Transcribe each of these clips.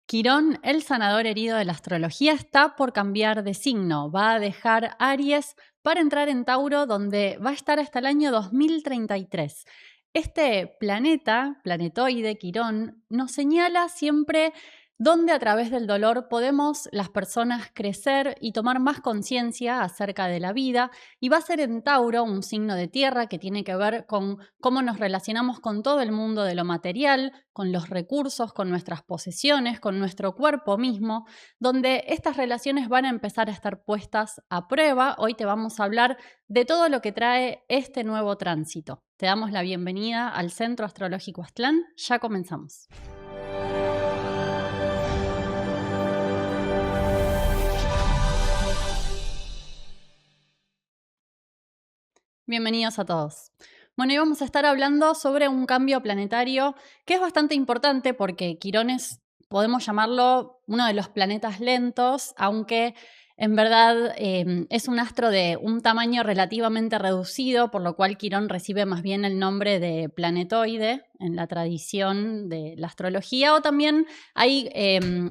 Quirón, el sanador herido de la astrología, está por cambiar de signo. Va a dejar Aries para entrar en Tauro, donde va a estar hasta el año 2033. Este planetoide, Quirón, nos señala siempre dónde a través del dolor podemos las personas crecer y tomar más conciencia acerca de la vida. Y va a ser en Tauro, un signo de tierra que tiene que ver con cómo nos relacionamos con todo el mundo de lo material, con los recursos, con nuestras posesiones, con nuestro cuerpo mismo, donde estas relaciones van a empezar a estar puestas a prueba. Hoy te vamos a hablar de todo lo que trae este nuevo tránsito. Te damos la bienvenida al Centro Astrológico Aztlán. Ya comenzamos. Bienvenidos a todos. Bueno, y vamos a estar hablando sobre un cambio planetario que es bastante importante porque Quirón podemos llamarlo uno de los planetas lentos, aunque en verdad es un astro de un tamaño relativamente reducido, por lo cual Quirón recibe más bien el nombre de planetoide en la tradición de la astrología, o también hay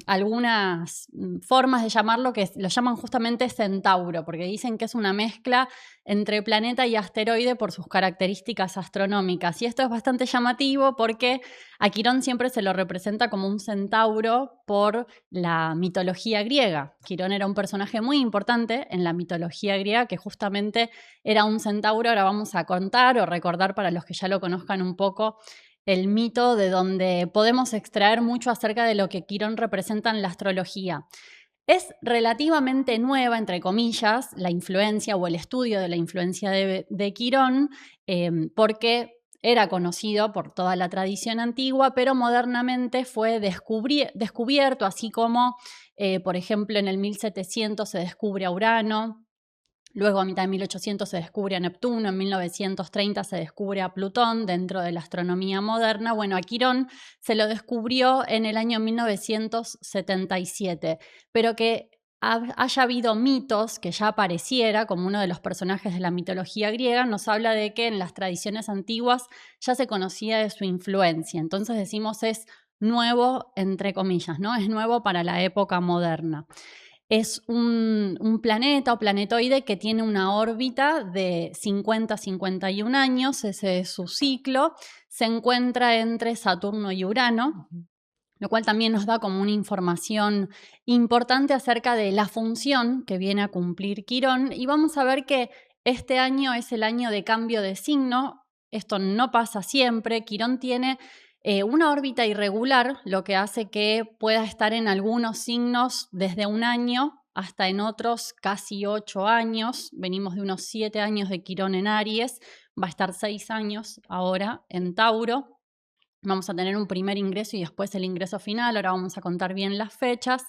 algunas formas de llamarlo que lo llaman justamente centauro, porque dicen que es una mezcla entre planeta y asteroide por sus características astronómicas. Y esto es bastante llamativo porque a Quirón siempre se lo representa como un centauro por la mitología griega. Quirón era un personaje muy importante en la mitología griega que justamente era un centauro. Ahora vamos a contar o recordar para los que ya lo conozcan un poco el mito de donde podemos extraer mucho acerca de lo que Quirón representa en la astrología. Es relativamente nueva, entre comillas, la influencia o el estudio de la influencia de Quirón, porque era conocido por toda la tradición antigua, pero modernamente fue descubierto, así como, por ejemplo, en el 1700 se descubre a Urano. Luego, a mitad de 1800 se descubre a Neptuno, en 1930 se descubre a Plutón dentro de la astronomía moderna. Bueno, a Quirón se lo descubrió en el año 1977, pero que haya habido mitos que ya apareciera como uno de los personajes de la mitología griega nos habla de que en las tradiciones antiguas ya se conocía de su influencia. Entonces decimos es nuevo, entre comillas, ¿no? Es nuevo para la época moderna. Es un planeta o planetoide que tiene una órbita de 50-51 años, ese es su ciclo. Se encuentra entre Saturno y Urano, lo cual también nos da como una información importante acerca de la función que viene a cumplir Quirón. Y vamos a ver que este año es el año de cambio de signo. Esto no pasa siempre. Quirón tiene una órbita irregular, lo que hace que pueda estar en algunos signos desde un año hasta en otros casi 8 años. Venimos de unos 7 años de Quirón en Aries, va a estar 6 años ahora en Tauro. Vamos a tener un primer ingreso y después el ingreso final. Ahora vamos a contar bien las fechas.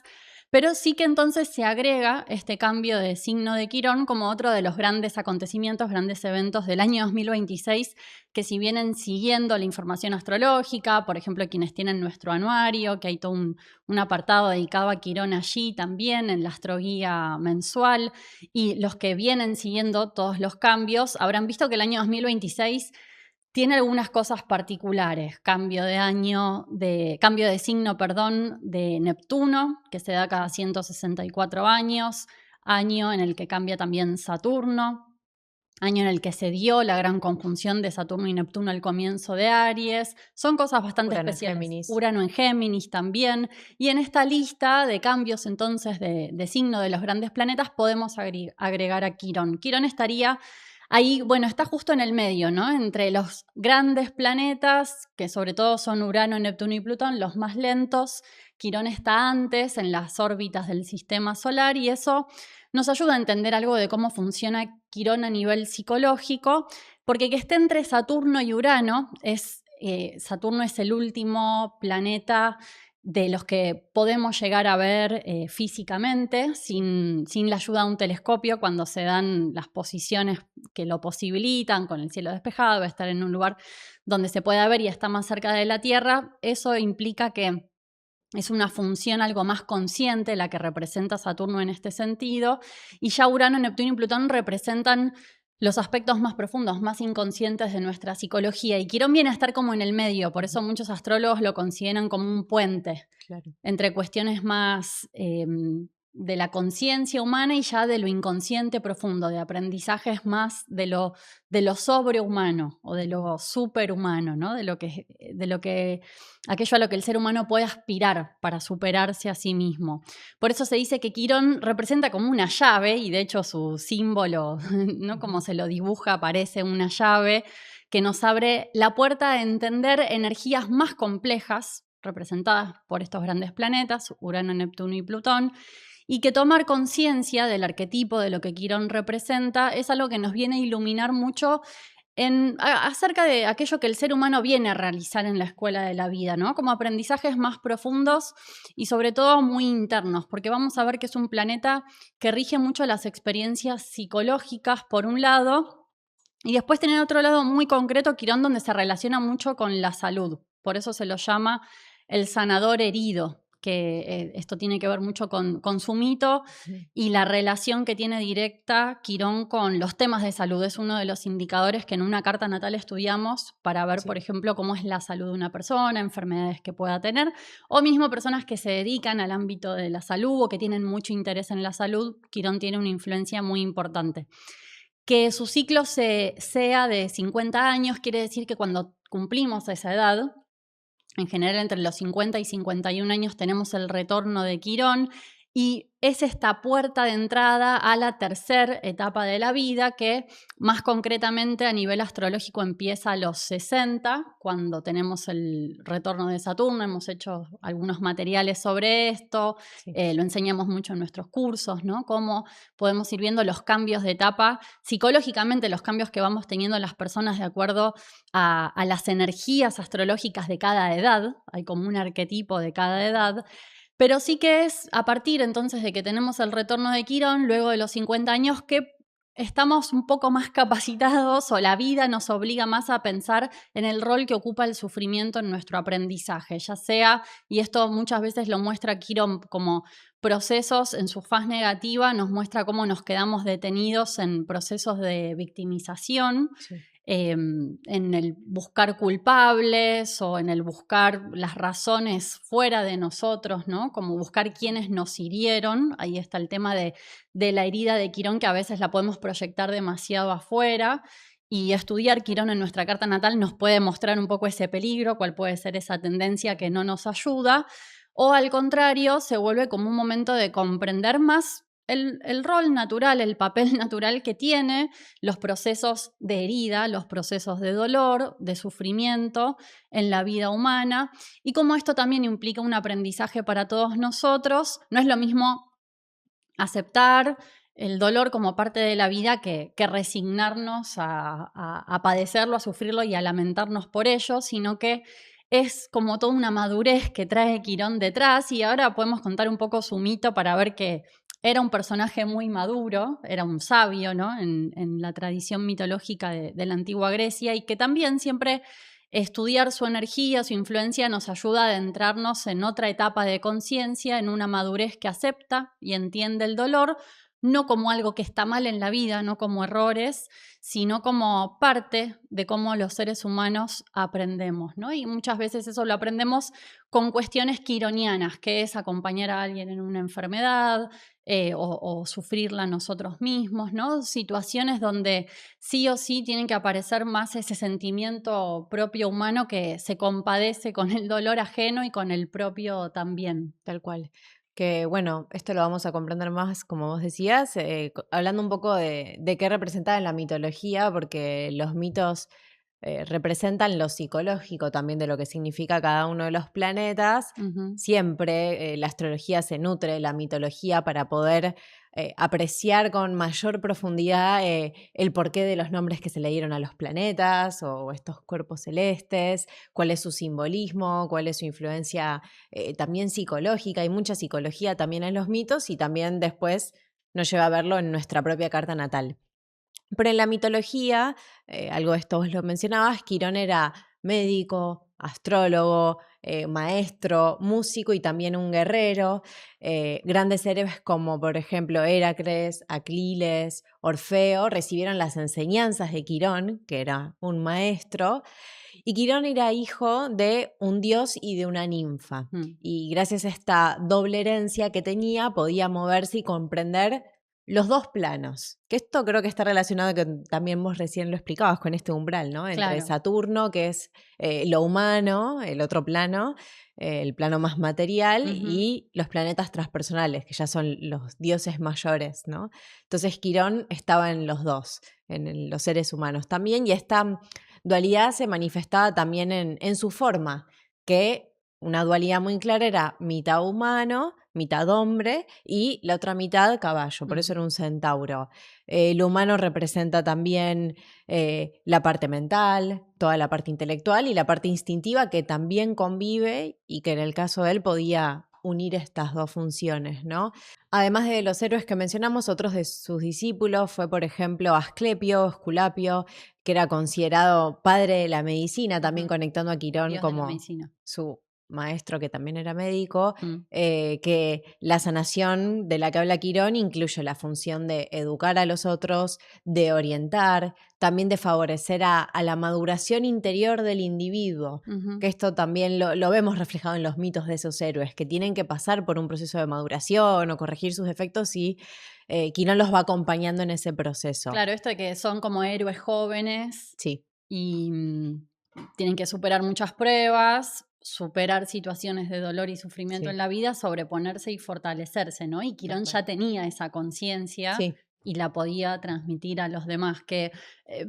Pero sí que entonces se agrega este cambio de signo de Quirón como otro de los grandes acontecimientos, grandes eventos del año 2026, que si vienen siguiendo la información astrológica, por ejemplo, quienes tienen nuestro anuario, que hay todo un apartado dedicado a Quirón allí también en la astroguía mensual, y los que vienen siguiendo todos los cambios, habrán visto que el año 2026 tiene algunas cosas particulares, cambio de signo, perdón, de Neptuno, que se da cada 164 años, año en el que cambia también Saturno, año en el que se dio la gran conjunción de Saturno y Neptuno al comienzo de Aries. Son cosas bastante especiales. Urano en Géminis también. Y en esta lista de cambios entonces de signo de los grandes planetas podemos agregar a Quirón. Quirón estaría ahí, bueno, está justo en el medio, ¿no? Entre los grandes planetas, que sobre todo son Urano, Neptuno y Plutón, los más lentos. Quirón está antes en las órbitas del sistema solar y eso nos ayuda a entender algo de cómo funciona Quirón a nivel psicológico, porque que esté entre Saturno y Urano, Saturno es el último planeta de los que podemos llegar a ver físicamente, sin la ayuda de un telescopio, cuando se dan las posiciones que lo posibilitan, con el cielo despejado, va a estar en un lugar donde se pueda ver y está más cerca de la Tierra. Eso implica que es una función algo más consciente la que representa Saturno en este sentido, y ya Urano, Neptuno y Plutón representan los aspectos más profundos, más inconscientes de nuestra psicología. Y Quirón viene a estar como en el medio, por eso muchos astrólogos lo consideran como un puente entre cuestiones más de la conciencia humana y ya de lo inconsciente profundo, de aprendizajes más de lo sobrehumano o de lo superhumano, ¿no? de lo que aquello a lo que el ser humano puede aspirar para superarse a sí mismo. Por eso se dice que Quirón representa como una llave, y de hecho su símbolo, ¿no? Como se lo dibuja, parece una llave que nos abre la puerta a entender energías más complejas representadas por estos grandes planetas, Urano, Neptuno y Plutón, y que tomar conciencia del arquetipo de lo que Quirón representa es algo que nos viene a iluminar mucho acerca de aquello que el ser humano viene a realizar en la escuela de la vida, ¿no? Como aprendizajes más profundos y sobre todo muy internos, porque vamos a ver que es un planeta que rige mucho las experiencias psicológicas, por un lado, y después tiene otro lado muy concreto, Quirón, donde se relaciona mucho con la salud. Por eso se lo llama el sanador herido, que esto tiene que ver mucho con su mito y la relación que tiene directa Quirón con los temas de salud. Es uno de los indicadores que en una carta natal estudiamos para ver, por ejemplo, cómo es la salud de una persona, enfermedades que pueda tener, o mismo personas que se dedican al ámbito de la salud o que tienen mucho interés en la salud. Quirón tiene una influencia muy importante. Que su ciclo sea de 50 años quiere decir que cuando cumplimos esa edad, en general entre los 50 y 51 años tenemos el retorno de Quirón y es esta puerta de entrada a la tercera etapa de la vida que más concretamente a nivel astrológico empieza a los 60, cuando tenemos el retorno de Saturno. Hemos hecho algunos materiales sobre esto, lo enseñamos mucho en nuestros cursos, ¿no? Cómo podemos ir viendo los cambios de etapa, psicológicamente los cambios que vamos teniendo las personas de acuerdo a las energías astrológicas de cada edad. Hay como un arquetipo de cada edad. Pero sí que es a partir entonces de que tenemos el retorno de Quirón, luego de los 50 años, que estamos un poco más capacitados o la vida nos obliga más a pensar en el rol que ocupa el sufrimiento en nuestro aprendizaje, ya sea, y esto muchas veces lo muestra Quirón como procesos en su faz negativa, nos muestra cómo nos quedamos detenidos en procesos de victimización. En el buscar culpables o en el buscar las razones fuera de nosotros, ¿no? Como buscar quiénes nos hirieron. Ahí está el tema de la herida de Quirón, que a veces la podemos proyectar demasiado afuera. Y estudiar Quirón en nuestra carta natal nos puede mostrar un poco ese peligro, cuál puede ser esa tendencia que no nos ayuda. O al contrario, se vuelve como un momento de comprender más el rol natural, el papel natural que tiene, los procesos de herida, los procesos de dolor, de sufrimiento en la vida humana, y cómo esto también implica un aprendizaje para todos nosotros. No es lo mismo aceptar el dolor como parte de la vida que resignarnos a padecerlo, a sufrirlo y a lamentarnos por ello, sino que es como toda una madurez que trae Quirón detrás. Y ahora podemos contar un poco su mito para ver que era un personaje muy maduro, era un sabio, ¿no? En la tradición mitológica de la antigua Grecia, y que también siempre estudiar su energía, su influencia nos ayuda a adentrarnos en otra etapa de conciencia, en una madurez que acepta y entiende el dolor, no como algo que está mal en la vida, no como errores, sino como parte de cómo los seres humanos aprendemos, ¿no? Y muchas veces eso lo aprendemos con cuestiones quironianas, que es acompañar a alguien en una enfermedad, o sufrirla nosotros mismos, ¿no? Situaciones donde sí o sí tiene que aparecer más ese sentimiento propio humano que se compadece con el dolor ajeno y con el propio también. Tal cual. Que bueno, esto lo vamos a comprender más, como vos decías, hablando un poco de qué representaba en la mitología, porque los mitos representan lo psicológico también de lo que significa cada uno de los planetas. Ujú. Siempre la astrología se nutre de la mitología para poder apreciar con mayor profundidad el porqué de los nombres que se le dieron a los planetas o estos cuerpos celestes, cuál es su simbolismo, cuál es su influencia también psicológica. Hay mucha psicología también en los mitos y también después nos lleva a verlo en nuestra propia carta natal. Pero en la mitología, algo de esto vos lo mencionabas, Quirón era médico, astrólogo, maestro, músico y también un guerrero. Grandes héroes como por ejemplo Heracles, Aquiles, Orfeo recibieron las enseñanzas de Quirón, que era un maestro, y Quirón era hijo de un dios y de una ninfa. Y gracias a esta doble herencia que tenía, podía moverse y comprender los dos planos. Que esto creo que está relacionado, que también vos recién lo explicabas, con este umbral, ¿no? Entre Claro. Saturno, que es lo humano, el otro plano, el plano más material, y los planetas transpersonales, que ya son los dioses mayores, ¿no? Entonces Quirón estaba en los dos, en los seres humanos también, y esta dualidad se manifestaba también en su forma, que una dualidad muy clara era mitad humano, mitad hombre y la otra mitad caballo, por eso era un centauro. Lo humano representa también la parte mental, toda la parte intelectual y la parte instintiva que también convive y que en el caso de él podía unir estas dos funciones, ¿no? Además de los héroes que mencionamos, otros de sus discípulos fue, por ejemplo, Asclepio, Esculapio, que era considerado padre de la medicina, también conectando a Quirón Dios de la como medicina. su maestro, que también era médico, que la sanación de la que habla Quirón incluye la función de educar a los otros, de orientar, también de favorecer a la maduración interior del individuo, que esto también lo vemos reflejado en los mitos de esos héroes, que tienen que pasar por un proceso de maduración o corregir sus defectos y Quirón los va acompañando en ese proceso. Claro, esto de que son como héroes jóvenes. Sí. Y tienen que superar muchas pruebas, superar situaciones de dolor y sufrimiento en la vida, sobreponerse y fortalecerse, ¿no? Y Quirón ya tenía esa conciencia y la podía transmitir a los demás, que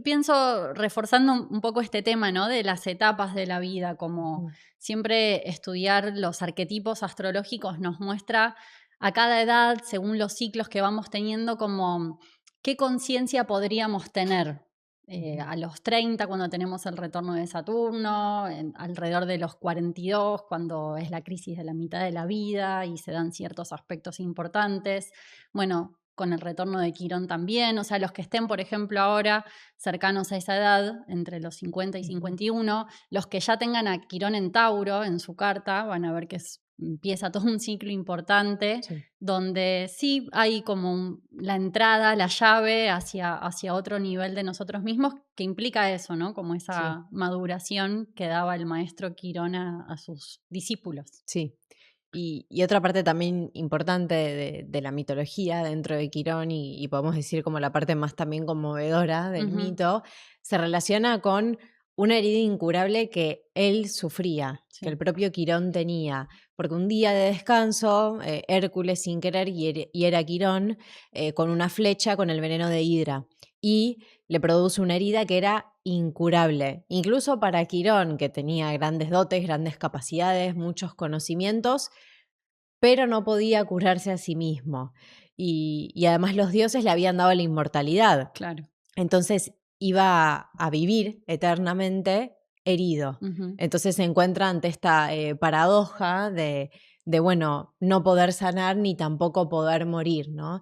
pienso, reforzando un poco este tema, ¿no? De las etapas de la vida, como siempre estudiar los arquetipos astrológicos nos muestra a cada edad, según los ciclos que vamos teniendo, como qué conciencia podríamos tener. A los 30, cuando tenemos el retorno de Saturno, alrededor de los 42, cuando es la crisis de la mitad de la vida y se dan ciertos aspectos importantes. Bueno, con el retorno de Quirón también, o sea, los que estén, por ejemplo, ahora cercanos a esa edad, entre los 50 y 51, los que ya tengan a Quirón en Tauro en su carta, van a ver que empieza todo un ciclo importante, donde sí hay como la entrada, la llave hacia otro nivel de nosotros mismos, que implica eso, ¿no? Como esa maduración que daba el maestro Quirón a sus discípulos. Sí. Y otra parte también importante de la mitología dentro de Quirón, y podemos decir como la parte más también conmovedora del mito, se relaciona con una herida incurable que él sufría, que el propio Quirón tenía, porque un día de descanso, Hércules sin querer hiera a Quirón con una flecha con el veneno de Hidra, y le produce una herida que era incurable, incluso para Quirón, que tenía grandes dotes, grandes capacidades, muchos conocimientos, pero no podía curarse a sí mismo. Y además los dioses le habían dado la inmortalidad. Claro. Entonces iba a vivir eternamente herido. Entonces se encuentra ante esta paradoja de, bueno, no poder sanar ni tampoco poder morir, ¿no?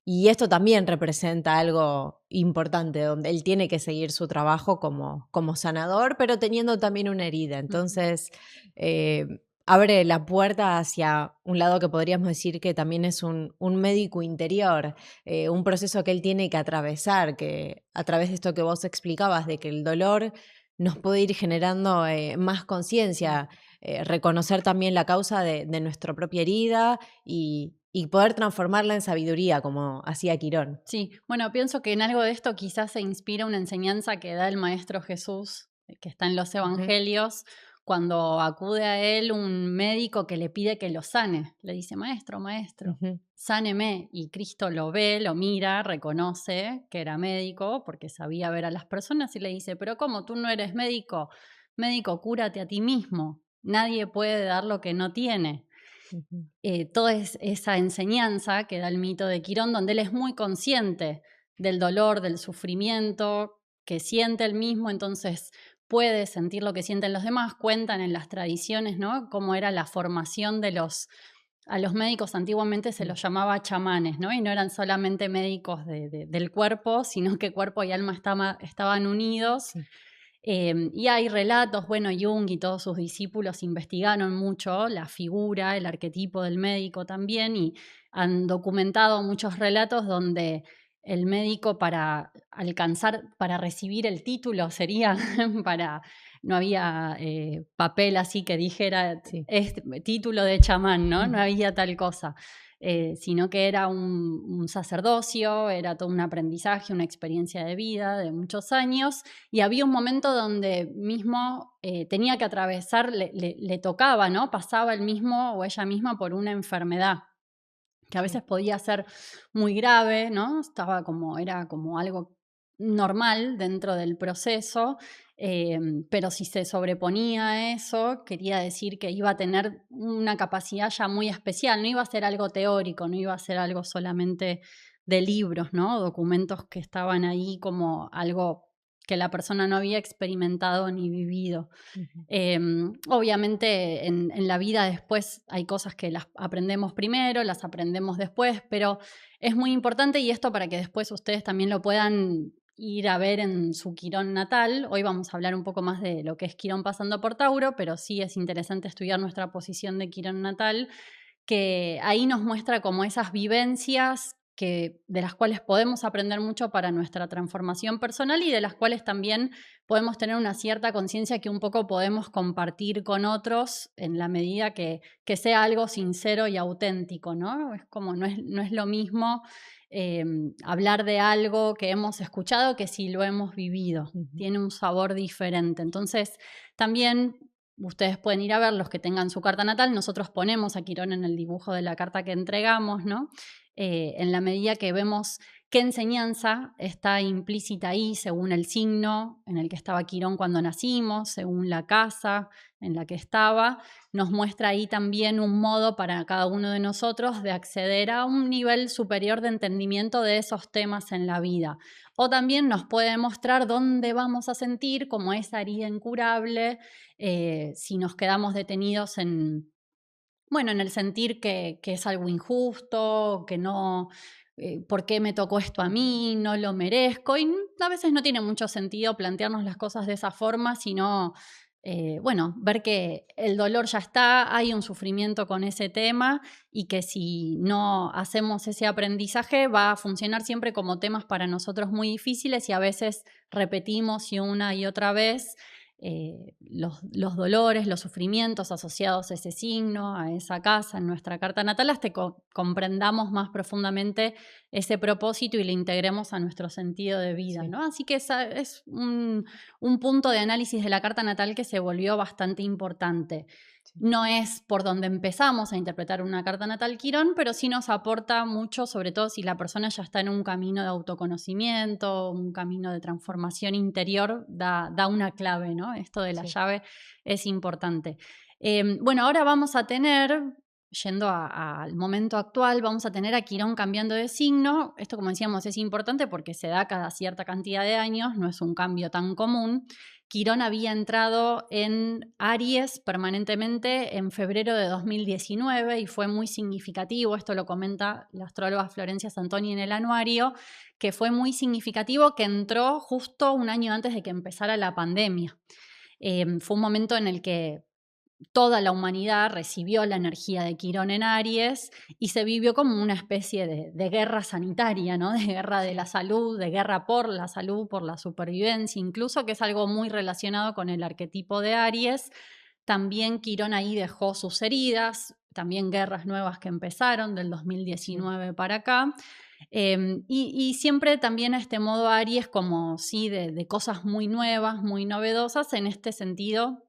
Y esto también representa algo importante, donde él tiene que seguir su trabajo como sanador, pero teniendo también una herida. Entonces, abre la puerta hacia un lado que podríamos decir que también es un médico interior, un proceso que él tiene que atravesar, que a través de esto que vos explicabas, de que el dolor nos puede ir generando más conciencia, reconocer también la causa de nuestra propia herida y poder transformarla en sabiduría, como hacía Quirón. Sí, bueno, pienso que en algo de esto quizás se inspira una enseñanza que da el Maestro Jesús, que está en los Evangelios, cuando acude a él un médico que le pide que lo sane. Le dice, maestro, sáneme. Y Cristo lo ve, lo mira, reconoce que era médico porque sabía ver a las personas y le dice, pero ¿cómo? Tú no eres médico. Médico, cúrate a ti mismo. Nadie puede dar lo que no tiene. Toda esa enseñanza que da el mito de Quirón, donde él es muy consciente del dolor, del sufrimiento que siente él mismo, entonces puede sentir lo que sienten los demás. Cuentan en las tradiciones, ¿no?, cómo era la formación a los médicos antiguamente se los llamaba chamanes, ¿no? Y no eran solamente médicos del cuerpo, sino que cuerpo y alma estaban unidos. Y hay relatos, bueno, Jung y todos sus discípulos investigaron mucho la figura, el arquetipo del médico también, y han documentado muchos relatos donde el médico para alcanzar, para recibir el título sería, para, no había papel así que dijera Sí. título de chamán, ¿no? No Ujú. había tal cosa. Sino que era un sacerdocio, era todo un aprendizaje, una experiencia de vida de muchos años, y había un momento donde mismo tenía que atravesar, le tocaba, ¿no? Pasaba él mismo o ella misma por una enfermedad que a Sí. veces podía ser muy grave, ¿no? Era como algo normal dentro del proceso, pero si se sobreponía a eso, quería decir que iba a tener una capacidad ya muy especial, no iba a ser algo teórico, no iba a ser algo solamente de libros, ¿no? Documentos que estaban ahí como algo que la persona no había experimentado ni vivido. Ujú. Obviamente en la vida después hay cosas que las aprendemos primero, las aprendemos después, pero es muy importante y esto para que después ustedes también lo puedan ir a ver en su Quirón natal. Hoy vamos a hablar un poco más de lo que es Quirón pasando por Tauro, pero sí es interesante estudiar nuestra posición de Quirón natal, que ahí nos muestra como esas vivencias de las cuales podemos aprender mucho para nuestra transformación personal y de las cuales también podemos tener una cierta conciencia que un poco podemos compartir con otros en la medida que sea algo sincero y auténtico, ¿no? Es como no es lo mismo eh, hablar de algo que hemos escuchado que si lo hemos vivido. Ujú. Tiene un sabor diferente. Entonces, también ustedes pueden ir a ver los que tengan su carta natal. Nosotros ponemos a Quirón en el dibujo de la carta que entregamos, ¿no? En la medida que vemos qué enseñanza está implícita ahí según el signo en el que estaba Quirón cuando nacimos, según la casa en la que estaba, nos muestra ahí también un modo para cada uno de nosotros de acceder a un nivel superior de entendimiento de esos temas en la vida. O también nos puede mostrar dónde vamos a sentir como esa herida incurable si nos quedamos detenidos en el sentir que es algo injusto, que no, ¿por qué me tocó esto a mí? No lo merezco. Y a veces no tiene mucho sentido plantearnos las cosas de esa forma, sino, ver que el dolor ya está, hay un sufrimiento con ese tema y que si no hacemos ese aprendizaje va a funcionar siempre como temas para nosotros muy difíciles y a veces repetimos y una y otra vez los dolores, los sufrimientos asociados a ese signo, a esa casa, en nuestra carta natal, hasta que comprendamos más profundamente ese propósito y lo integremos a nuestro sentido de vida, Sí. ¿no? Así que esa es un punto de análisis de la carta natal que se volvió bastante importante. Sí. No es por donde empezamos a interpretar una carta natal Quirón, pero sí nos aporta mucho, sobre todo si la persona ya está en un camino de autoconocimiento, un camino de transformación interior, da una clave, ¿no? Esto de la Sí. llave es importante. Bueno, ahora vamos a tener, yendo al momento actual, vamos a tener a Quirón cambiando de signo. Esto, como decíamos, es importante porque se da cada cierta cantidad de años, no es un cambio tan común. Quirón había entrado en Aries permanentemente en febrero de 2019 y fue muy significativo, esto lo comenta la astróloga Florencia Santoni en el anuario, que fue muy significativo que entró justo un año antes de que empezara la pandemia. Fue un momento en el que toda la humanidad recibió la energía de Quirón en Aries y se vivió como una especie de guerra sanitaria, ¿no? De guerra de la Sí. salud, de guerra por la salud, por la supervivencia, incluso que es algo muy relacionado con el arquetipo de Aries. También Quirón ahí dejó sus heridas, también guerras nuevas que empezaron del Sí. 2019 para acá. Y siempre también a este modo Aries como sí de cosas muy nuevas, muy novedosas en este sentido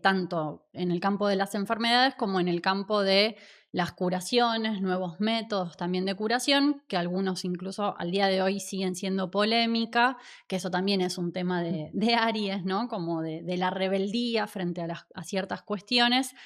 tanto en el campo de las enfermedades como en el campo de las curaciones, nuevos métodos también de curación, que algunos incluso al día de hoy siguen siendo polémica, que eso también es un tema de Aries, ¿no? Como de la rebeldía frente a ciertas cuestiones.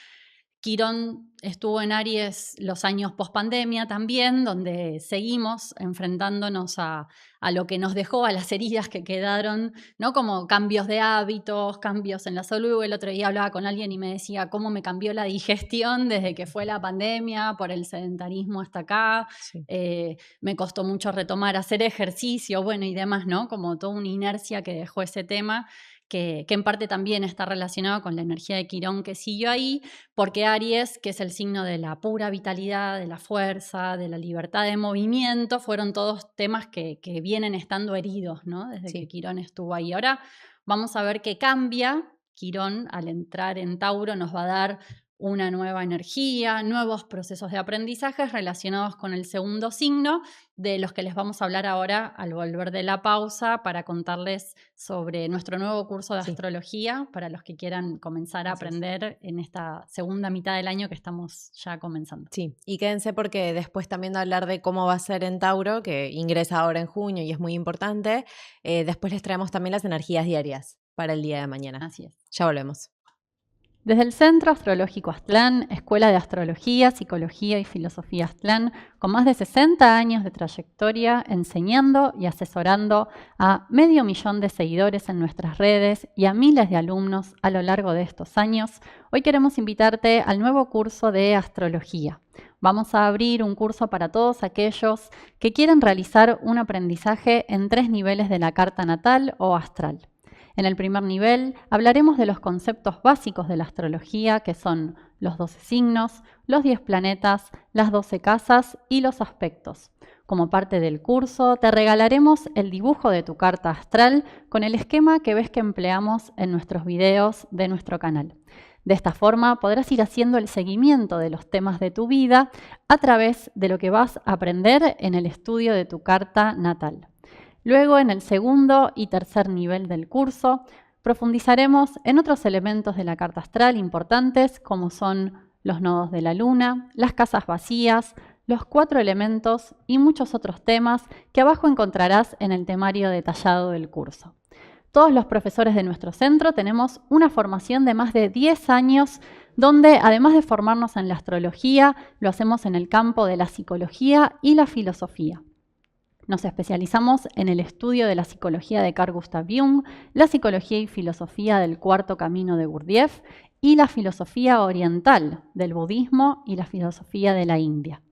Quirón estuvo en Aries los años post pandemia también, donde seguimos enfrentándonos a lo que nos dejó, a las heridas que quedaron, ¿no? Como cambios de hábitos, cambios en la salud. El otro día hablaba con alguien y me decía cómo me cambió la digestión desde que fue la pandemia, por el sedentarismo hasta acá. Sí. Me costó mucho retomar, hacer ejercicio, bueno, y demás, ¿no? Como toda una inercia que dejó ese tema que en parte también está relacionado con la energía de Quirón que siguió ahí, porque Aries, que es el signo de la pura vitalidad, de la fuerza, de la libertad de movimiento, fueron todos temas que vienen estando heridos, ¿no? Desde que Quirón estuvo ahí. Ahora vamos a ver qué cambia. Quirón, al entrar en Tauro, nos va a dar una nueva energía, nuevos procesos de aprendizaje relacionados con el segundo signo, de los que les vamos a hablar ahora al volver de la pausa para contarles sobre nuestro nuevo curso de astrología para los que quieran comenzar a aprender en esta segunda mitad del año que estamos ya comenzando. Sí, y quédense porque después también de hablar de cómo va a ser en Tauro, que ingresa ahora en junio y es muy importante, después les traemos también las energías diarias para el día de mañana. Así es. Ya volvemos. Desde el Centro Astrológico Aztlán, Escuela de Astrología, Psicología y Filosofía Aztlán, con más de 60 años de trayectoria enseñando y asesorando a 500.000 de seguidores en nuestras redes y a miles de alumnos a lo largo de estos años, hoy queremos invitarte al nuevo curso de astrología. Vamos a abrir un curso para todos aquellos que quieren realizar un aprendizaje en 3 niveles de la carta natal o astral. En el primer nivel hablaremos de los conceptos básicos de la astrología, que son los 12 signos, los 10 planetas, las 12 casas y los aspectos. Como parte del curso, te regalaremos el dibujo de tu carta astral con el esquema que ves que empleamos en nuestros videos de nuestro canal. De esta forma podrás ir haciendo el seguimiento de los temas de tu vida a través de lo que vas a aprender en el estudio de tu carta natal. Luego, en el segundo y tercer nivel del curso, profundizaremos en otros elementos de la carta astral importantes, como son los nodos de la luna, las casas vacías, los 4 elementos y muchos otros temas que abajo encontrarás en el temario detallado del curso. Todos los profesores de nuestro centro tenemos una formación de más de 10 años, donde además de formarnos en la astrología, lo hacemos en el campo de la psicología y la filosofía. Nos especializamos en el estudio de la psicología de Carl Gustav Jung, la psicología y filosofía del Cuarto Camino de Gurdjieff y la filosofía oriental del budismo y la filosofía de la India.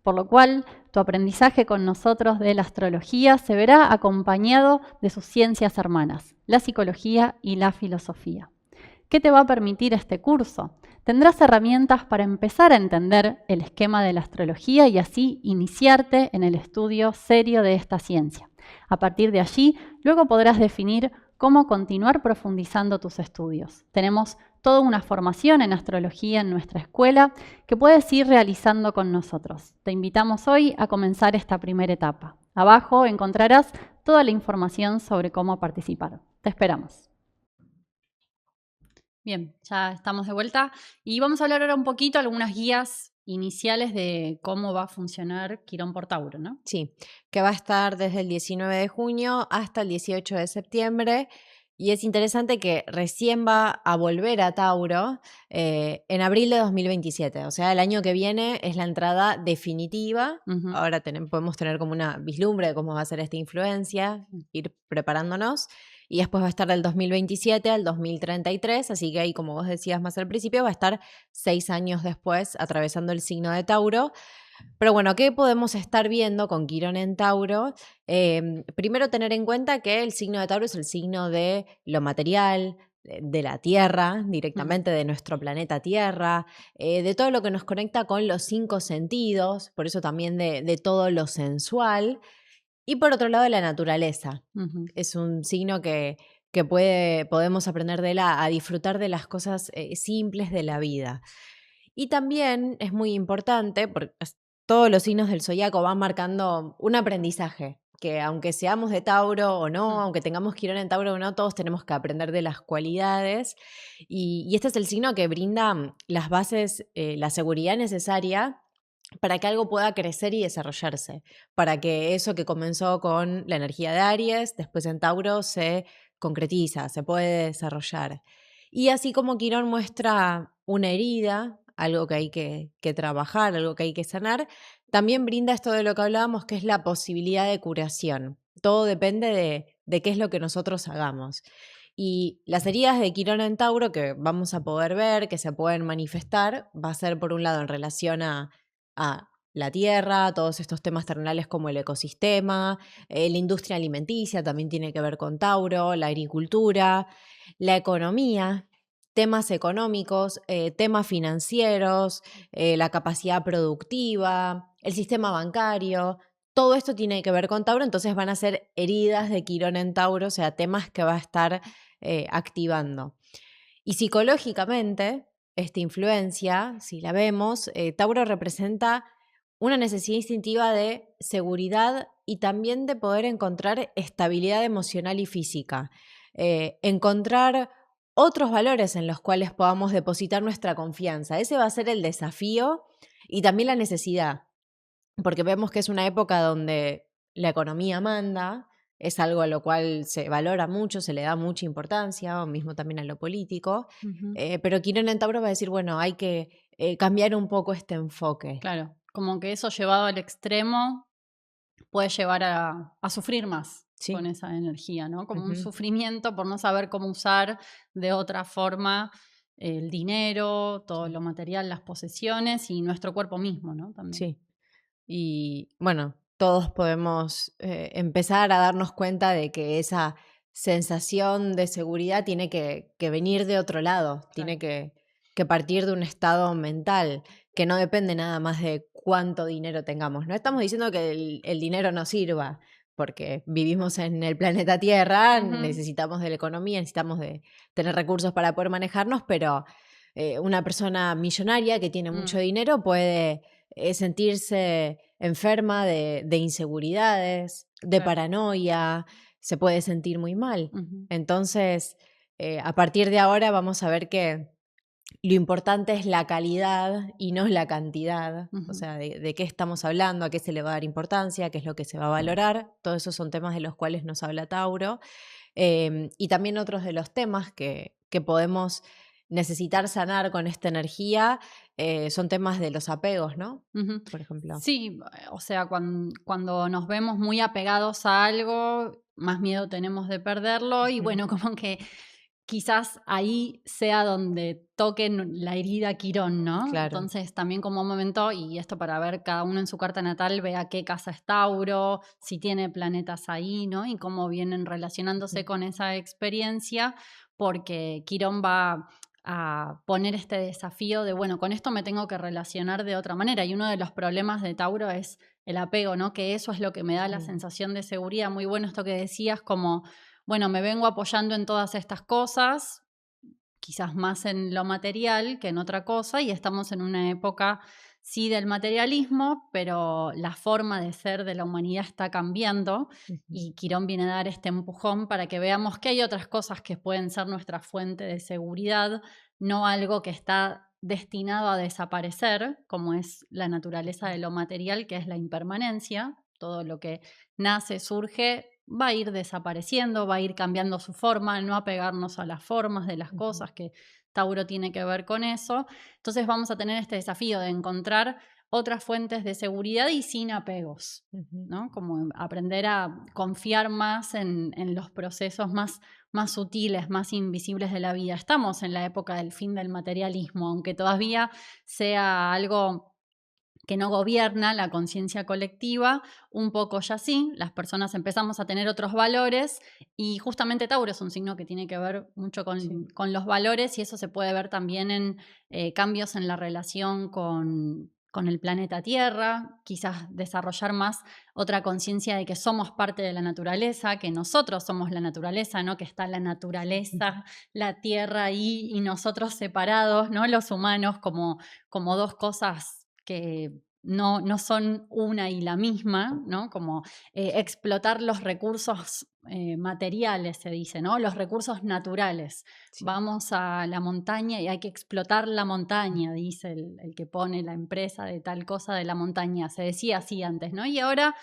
Por lo cual, tu aprendizaje con nosotros de la astrología se verá acompañado de sus ciencias hermanas, la psicología y la filosofía. ¿Qué te va a permitir este curso? Tendrás herramientas para empezar a entender el esquema de la astrología y así iniciarte en el estudio serio de esta ciencia. A partir de allí, luego podrás definir cómo continuar profundizando tus estudios. Tenemos toda una formación en astrología en nuestra escuela que puedes ir realizando con nosotros. Te invitamos hoy a comenzar esta primera etapa. Abajo encontrarás toda la información sobre cómo participar. Te esperamos. Bien, ya estamos de vuelta y vamos a hablar ahora un poquito, algunas guías iniciales de cómo va a funcionar Quirón por Tauro, ¿no? Sí, que va a estar desde el 19 de junio hasta el 18 de septiembre. Y es interesante que recién va a volver a Tauro en abril de 2027. O sea, el año que viene es la entrada definitiva. Ahora podemos tener como una vislumbre de cómo va a ser esta influencia, ir preparándonos. Y después va a estar del 2027 al 2033. Así que ahí, como vos decías más al principio, va a estar 6 años después atravesando el signo de Tauro. Pero bueno, ¿qué podemos estar viendo con Quirón en Tauro? Primero tener en cuenta que el signo de Tauro es el signo de lo material, de la Tierra, directamente de nuestro planeta Tierra, de todo lo que nos conecta con los 5 sentidos, por eso también de todo lo sensual. Y por otro lado, de la naturaleza. Es un signo que podemos aprender de él a disfrutar de las cosas simples de la vida. Y también es muy importante, porque todos los signos del zodiaco van marcando un aprendizaje, que aunque seamos de Tauro o no, aunque tengamos Quirón en Tauro o no, todos tenemos que aprender de las cualidades. Y este es el signo que brinda las bases, la seguridad necesaria para que algo pueda crecer y desarrollarse, para que eso que comenzó con la energía de Aries, después en Tauro se concretiza, se puede desarrollar. Y así como Quirón muestra una herida, algo que hay que trabajar, algo que hay que sanar, también brinda esto de lo que hablábamos, que es la posibilidad de curación. Todo depende de qué es lo que nosotros hagamos. Y las heridas de Quirón en Tauro que vamos a poder ver, que se pueden manifestar, va a ser por un lado en relación a la tierra, todos estos temas terrenales como el ecosistema, la industria alimenticia también tiene que ver con Tauro, la agricultura, la economía, temas económicos, temas financieros, la capacidad productiva, el sistema bancario. Todo esto tiene que ver con Tauro, entonces van a ser heridas de Quirón en Tauro, o sea, temas que va a estar activando. Y psicológicamente, esta influencia, si la vemos, Tauro representa una necesidad instintiva de seguridad y también de poder encontrar estabilidad emocional y física. Encontrar otros valores en los cuales podamos depositar nuestra confianza. Ese va a ser el desafío y también la necesidad, porque vemos que es una época donde la economía manda, es algo a lo cual se valora mucho, se le da mucha importancia, o mismo también a lo político, Ujú. pero Quirón en Tauro va a decir, bueno, hay que cambiar un poco este enfoque. Claro, como que eso llevado al extremo puede llevar a sufrir más con Sí. esa energía, ¿no? Como un Ujú. sufrimiento por no saber cómo usar de otra forma el dinero, todo Sí. lo material, las posesiones y nuestro cuerpo mismo, ¿no? También. Sí. Y bueno, todos podemos empezar a darnos cuenta de que esa sensación de seguridad tiene que venir de otro lado, tiene Claro. que partir de un estado mental, que no depende nada más de cuánto dinero tengamos. No estamos diciendo que el dinero no sirva, porque vivimos en el planeta Tierra, Ujú. necesitamos de la economía, necesitamos de tener recursos para poder manejarnos, pero una persona millonaria que tiene mucho Mm, dinero puede sentirse enferma de inseguridades, de claro. paranoia, se puede sentir muy mal. Ujú, Entonces, a partir de ahora vamos a ver que lo importante es la calidad y no la cantidad, o ujú. sea, de qué estamos hablando, a qué se le va a dar importancia, qué es lo que se va a valorar. Todos esos son temas de los cuales nos habla Tauro. Y también otros de los temas que podemos necesitar sanar con esta energía son temas de los apegos, ¿no? Ujú. Por ejemplo. Sí, o sea, cuando nos vemos muy apegados a algo, más miedo tenemos de perderlo y Ujú. bueno, como que quizás ahí sea donde toquen la herida Quirón, ¿no? Claro. Entonces también como un momento, y esto para ver cada uno en su carta natal, vea qué casa es Tauro, si tiene planetas ahí, ¿no? Y cómo vienen relacionándose Ujú. con esa experiencia, porque Quirón va a poner este desafío de, bueno, con esto me tengo que relacionar de otra manera. Y uno de los problemas de Tauro es el apego, ¿no? Que eso es lo que me da la Sí. sensación de seguridad. Muy bueno esto que decías, como, bueno, me vengo apoyando en todas estas cosas, quizás más en lo material que en otra cosa, y estamos en una época, sí, del materialismo, pero la forma de ser de la humanidad está cambiando Ujú. y Quirón viene a dar este empujón para que veamos que hay otras cosas que pueden ser nuestra fuente de seguridad, no algo que está destinado a desaparecer, como es la naturaleza de lo material, que es la impermanencia. Todo lo que nace, surge, va a ir desapareciendo, va a ir cambiando su forma, no apegarnos a las formas de las Ujú. cosas, que Tauro tiene que ver con eso. Entonces vamos a tener este desafío de encontrar otras fuentes de seguridad y sin apegos, Ujú. ¿no? Como aprender a confiar más en los procesos más sutiles, más invisibles de la vida. Estamos en la época del fin del materialismo, aunque todavía sea algo que no gobierna la conciencia colectiva, un poco ya sí, las personas empezamos a tener otros valores y justamente Tauro es un signo que tiene que ver mucho Sí. con los valores y eso se puede ver también en cambios en la relación con el planeta Tierra, quizás desarrollar más otra conciencia de que somos parte de la naturaleza, que nosotros somos la naturaleza, ¿no? Que está la naturaleza, la Tierra ahí y nosotros separados, ¿no? Los humanos como dos cosas que no son una y la misma, ¿no? Como explotar los recursos materiales, se dice, ¿no? Los recursos naturales. Sí. Vamos a la montaña y hay que explotar la montaña, dice el que pone la empresa de tal cosa de la montaña. Se decía así antes, ¿no? Y ahora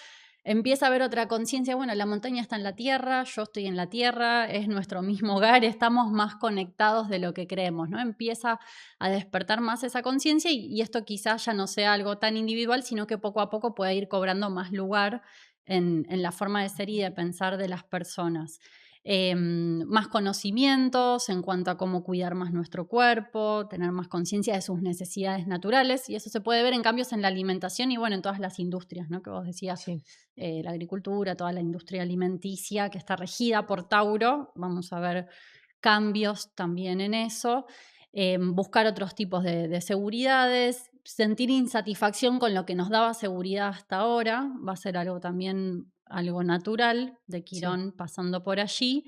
empieza a haber otra conciencia, bueno, la montaña está en la tierra, yo estoy en la tierra, es nuestro mismo hogar, estamos más conectados de lo que creemos, ¿no? Empieza a despertar más esa conciencia y esto quizás ya no sea algo tan individual, sino que poco a poco pueda ir cobrando más lugar en la forma de ser y de pensar de las personas. más conocimientos en cuanto a cómo cuidar más nuestro cuerpo, tener más conciencia de sus necesidades naturales, y eso se puede ver en cambios en la alimentación y bueno, en todas las industrias, ¿no? Que vos decías, Sí, la agricultura, toda la industria alimenticia que está regida por Tauro, vamos a ver cambios también en eso, buscar otros tipos de seguridades, sentir insatisfacción con lo que nos daba seguridad hasta ahora, va a ser algo también algo natural de sí, Quirón pasando por allí.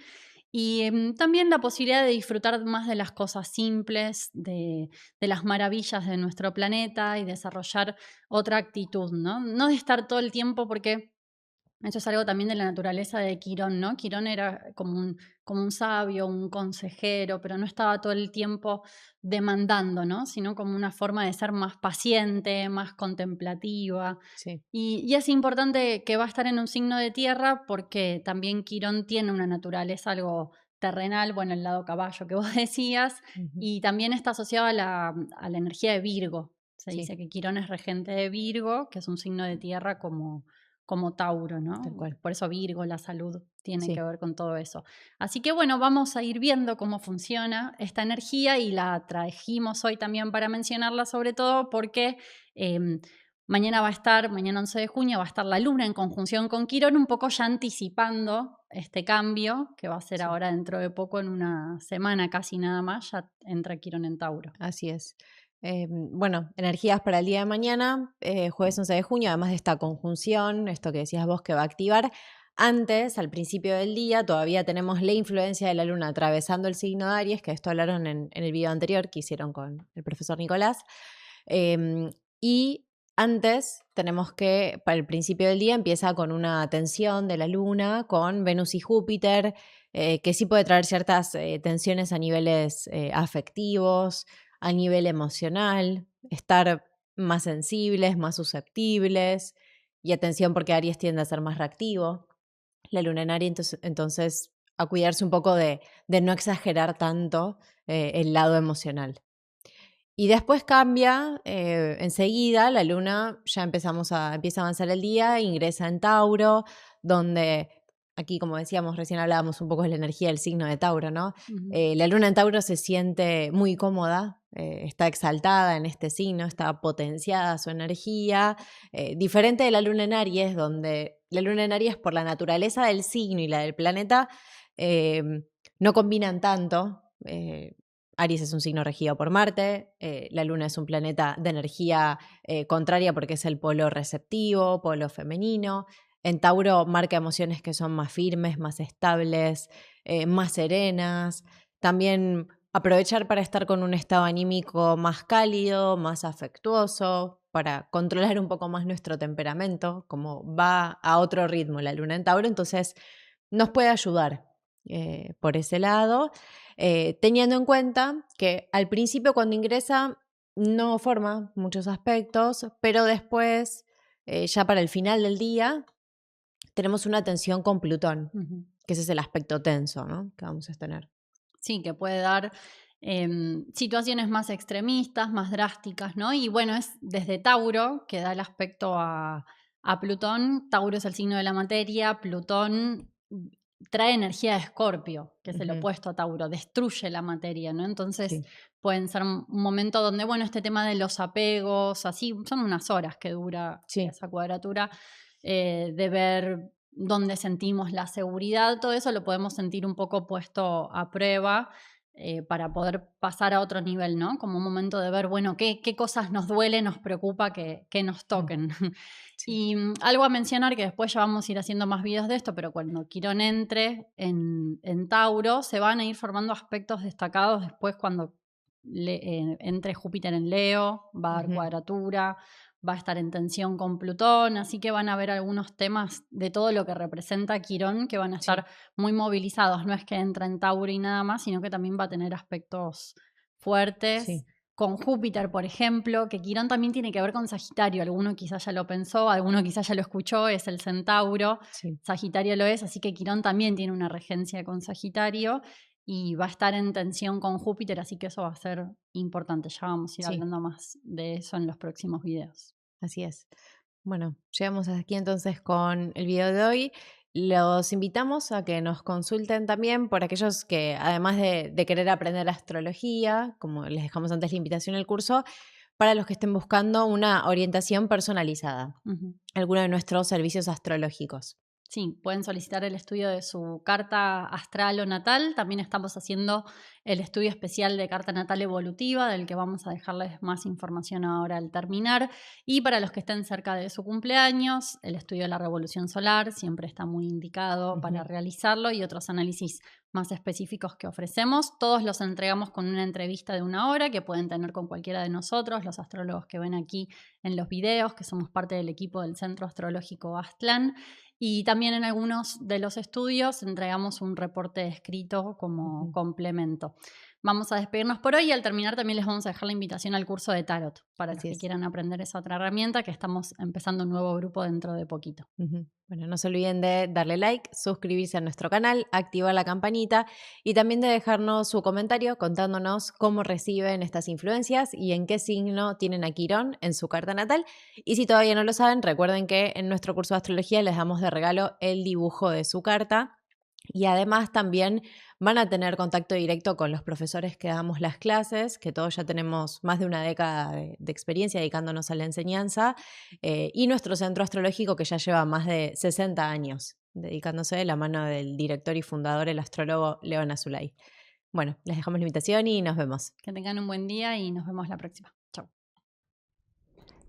Y también la posibilidad de disfrutar más de las cosas simples, de las maravillas de nuestro planeta y desarrollar otra actitud, ¿no? No de estar todo el tiempo porque eso es algo también de la naturaleza de Quirón, ¿no? Quirón era como un sabio, un consejero, pero no estaba todo el tiempo demandando, ¿no? Sino como una forma de ser más paciente, más contemplativa. sí. Y es importante que va a estar en un signo de tierra porque también Quirón tiene una naturaleza algo terrenal, bueno, el lado caballo que vos decías, Ujú. y también está asociado a la energía de Virgo. Se Sí, dice que Quirón es regente de Virgo, que es un signo de tierra como Tauro, tal ¿no? cual. Por eso Virgo, la salud, tiene que Sí, ver con todo eso. Así que bueno, vamos a ir viendo cómo funciona esta energía y la trajimos hoy también para mencionarla sobre todo porque mañana 11 de junio, va a estar la luna en conjunción con Quirón, un poco ya anticipando este cambio que va a ser sí, ahora dentro de poco, en una semana casi nada más, ya entra Quirón en Tauro. así es. Bueno, energías para el día de mañana, jueves 11 de junio, además de esta conjunción, esto que decías vos que va a activar. Antes, al principio del día, todavía tenemos la influencia de la luna atravesando el signo de Aries, que esto hablaron en el video anterior que hicieron con el profesor Nicolás. Y antes tenemos que, para el principio del día, empieza con una tensión de la luna con Venus y Júpiter, que sí puede traer ciertas tensiones a niveles afectivos, a nivel emocional, estar más sensibles, más susceptibles, y atención porque Aries tiende a ser más reactivo. La luna en Aries, entonces a cuidarse un poco de no exagerar tanto el lado emocional. Y después cambia, enseguida la luna ya empieza a avanzar el día, ingresa en Tauro, donde aquí, como decíamos, recién hablábamos un poco de la energía del signo de Tauro, ¿no? Ujú. La luna en Tauro se siente muy cómoda, está exaltada en este signo, está potenciada su energía, diferente de la luna en Aries, donde la luna en Aries, por la naturaleza del signo y la del planeta, eh, no combinan tanto. Aries es un signo regido por Marte, la Luna es un planeta de energía contraria porque es el polo receptivo, polo femenino. En Tauro marca emociones que son más firmes, más estables, más serenas. También aprovechar para estar con un estado anímico más cálido, más afectuoso, para controlar un poco más nuestro temperamento, como va a otro ritmo la Luna en Tauro, entonces nos puede ayudar por ese lado, teniendo en cuenta que al principio cuando ingresa no forma muchos aspectos, pero después, ya para el final del día, tenemos una tensión con Plutón, Ujú. que ese es el aspecto tenso, ¿no? Que vamos a tener. Sí, que puede dar situaciones más extremistas, más drásticas, ¿no? Y bueno, es desde Tauro que da el aspecto a Plutón. Tauro es el signo de la materia, Plutón trae energía de Escorpio, que es el Ujú. opuesto a Tauro, destruye la materia, ¿no? Entonces Sí, pueden ser un momento donde, bueno, este tema de los apegos, así, son unas horas que dura sí, esa cuadratura, de ver dónde sentimos la seguridad, todo eso lo podemos sentir un poco puesto a prueba para poder pasar a otro nivel, ¿no? Como un momento de ver, bueno, qué cosas nos duele, nos preocupa que nos mm, toquen. sí, Y algo a mencionar, que después ya vamos a ir haciendo más videos de esto, pero cuando Quirón entre en Tauro, se van a ir formando aspectos destacados después cuando entre Júpiter en Leo, va a dar ujú, cuadratura, va a estar en tensión con Plutón, así que van a haber algunos temas de todo lo que representa Quirón que van a sí, estar muy movilizados. No es que entra en Tauro y nada más, sino que también va a tener aspectos fuertes. sí, Con Júpiter, por ejemplo, que Quirón también tiene que ver con Sagitario. Alguno quizás ya lo pensó, alguno quizás ya lo escuchó, es el Centauro. sí, Sagitario lo es, así que Quirón también tiene una regencia con Sagitario y va a estar en tensión con Júpiter, así que eso va a ser importante. Ya vamos a ir sí, hablando más de eso en los próximos videos. así es. Bueno, llegamos hasta aquí entonces con el video de hoy. Los invitamos a que nos consulten también por aquellos que, además de querer aprender astrología, como les dejamos antes la invitación al curso, para los que estén buscando una orientación personalizada, alguno de nuestros servicios astrológicos. Sí, pueden solicitar el estudio de su carta astral o natal. También estamos haciendo el estudio especial de carta natal evolutiva, del que vamos a dejarles más información ahora al terminar. Y para los que estén cerca de su cumpleaños, el estudio de la revolución solar siempre está muy indicado para realizarlo, y otros análisis más específicos que ofrecemos. Todos los entregamos con una entrevista de 1 hora que pueden tener con cualquiera de nosotros, los astrólogos que ven aquí en los videos, que somos parte del equipo del Centro Astrológico Aztlán. Y también en algunos de los estudios entregamos un reporte escrito como complemento. Vamos a despedirnos por hoy y al terminar también les vamos a dejar la invitación al curso de Tarot para los que quieran aprender esa otra herramienta, que estamos empezando un nuevo grupo dentro de poquito. Bueno, no se olviden de darle like, suscribirse a nuestro canal, activar la campanita y también de dejarnos su comentario contándonos cómo reciben estas influencias y en qué signo tienen a Quirón en su carta natal. Y si todavía no lo saben, recuerden que en nuestro curso de astrología les damos de regalo el dibujo de su carta. Y además también van a tener contacto directo con los profesores que damos las clases, que todos ya tenemos más de una década de experiencia dedicándonos a la enseñanza, y nuestro centro astrológico que ya lleva más de 60 años dedicándose de la mano del director y fundador, el astrólogo León Azulay. Bueno, les dejamos la invitación y nos vemos. Que tengan un buen día y nos vemos la próxima. Chau.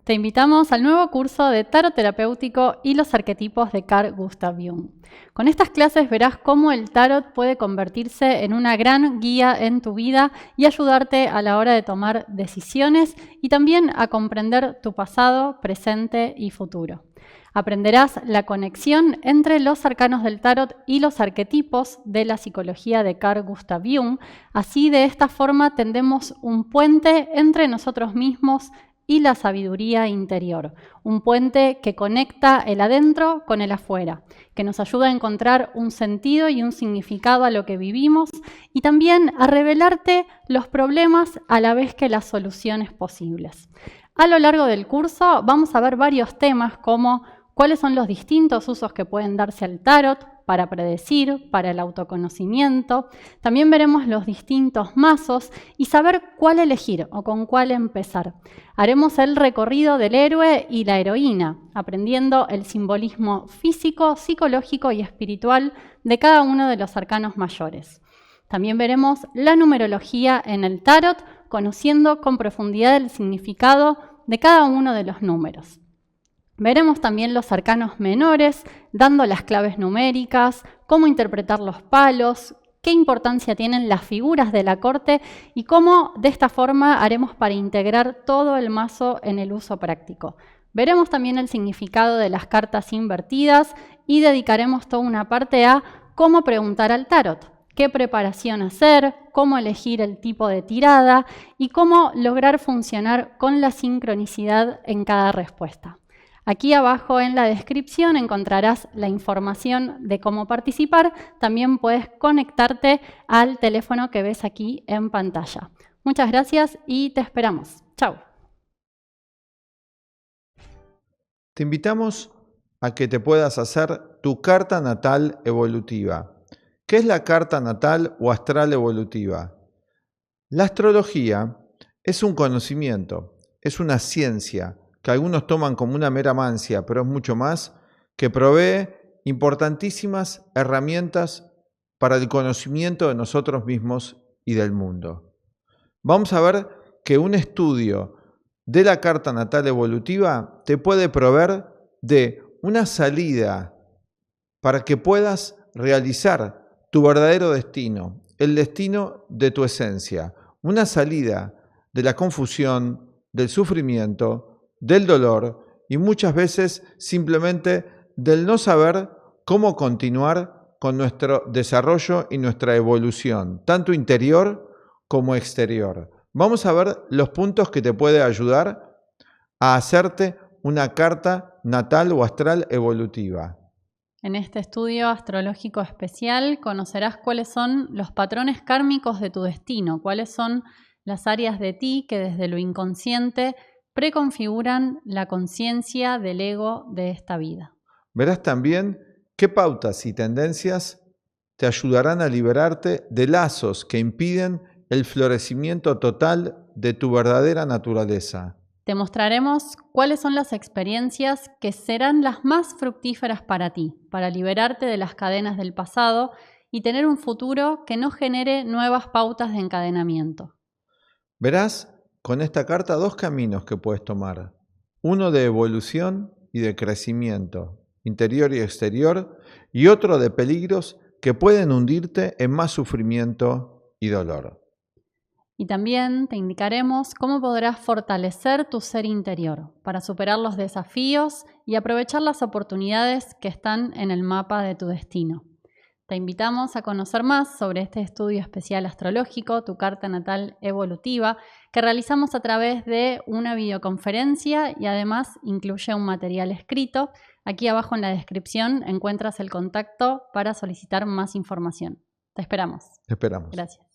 Te invitamos al nuevo curso de Tarot Terapéutico y los arquetipos de Carl Gustav Jung. Con estas clases verás cómo el tarot puede convertirse en una gran guía en tu vida y ayudarte a la hora de tomar decisiones y también a comprender tu pasado, presente y futuro. Aprenderás la conexión entre los arcanos del tarot y los arquetipos de la psicología de Carl Gustav Jung. Así, de esta forma, tendemos un puente entre nosotros mismos y la sabiduría interior, un puente que conecta el adentro con el afuera, que nos ayuda a encontrar un sentido y un significado a lo que vivimos y también a revelarte los problemas a la vez que las soluciones posibles. A lo largo del curso vamos a ver varios temas como cuáles son los distintos usos que pueden darse al tarot para predecir, para el autoconocimiento. También veremos los distintos mazos y saber cuál elegir o con cuál empezar. Haremos el recorrido del héroe y la heroína, aprendiendo el simbolismo físico, psicológico y espiritual de cada uno de los arcanos mayores. También veremos la numerología en el tarot, conociendo con profundidad el significado de cada uno de los números. Veremos también los arcanos menores, dando las claves numéricas, cómo interpretar los palos, qué importancia tienen las figuras de la corte y cómo de esta forma haremos para integrar todo el mazo en el uso práctico. Veremos también el significado de las cartas invertidas y dedicaremos toda una parte a cómo preguntar al tarot, qué preparación hacer, cómo elegir el tipo de tirada y cómo lograr funcionar con la sincronicidad en cada respuesta. Aquí abajo en la descripción encontrarás la información de cómo participar. También puedes conectarte al teléfono que ves aquí en pantalla. Muchas gracias y te esperamos. Chau. Te invitamos a que te puedas hacer tu carta natal evolutiva. ¿Qué es la carta natal o astral evolutiva? La astrología es un conocimiento, es una ciencia que algunos toman como una mera mancia, pero es mucho más, que provee importantísimas herramientas para el conocimiento de nosotros mismos y del mundo. Vamos a ver que un estudio de la carta natal evolutiva te puede proveer de una salida para que puedas realizar tu verdadero destino, el destino de tu esencia, una salida de la confusión, del sufrimiento, del dolor y muchas veces simplemente del no saber cómo continuar con nuestro desarrollo y nuestra evolución, tanto interior como exterior. Vamos a ver los puntos que te puede ayudar a hacerte una carta natal o astral evolutiva. En este estudio astrológico especial conocerás cuáles son los patrones kármicos de tu destino, cuáles son las áreas de ti que desde lo inconsciente preconfiguran la conciencia del ego de esta vida. Verás también ¿Qué pautas y tendencias te ayudarán a liberarte de lazos que impiden el florecimiento total de tu verdadera naturaleza? Te mostraremos cuáles son las experiencias que serán las más fructíferas para ti, para liberarte de las cadenas del pasado y tener un futuro que no genere nuevas pautas de encadenamiento. Verás con esta carta dos caminos que puedes tomar. Uno de evolución y de crecimiento, interior y exterior, y otro de peligros que pueden hundirte en más sufrimiento y dolor. Y también te indicaremos cómo podrás fortalecer tu ser interior para superar los desafíos y aprovechar las oportunidades que están en el mapa de tu destino. Te invitamos a conocer más sobre este estudio especial astrológico, tu carta natal evolutiva, que realizamos a través de una videoconferencia y además incluye un material escrito. Aquí abajo en la descripción encuentras el contacto para solicitar más información. Te esperamos. Te esperamos. Gracias.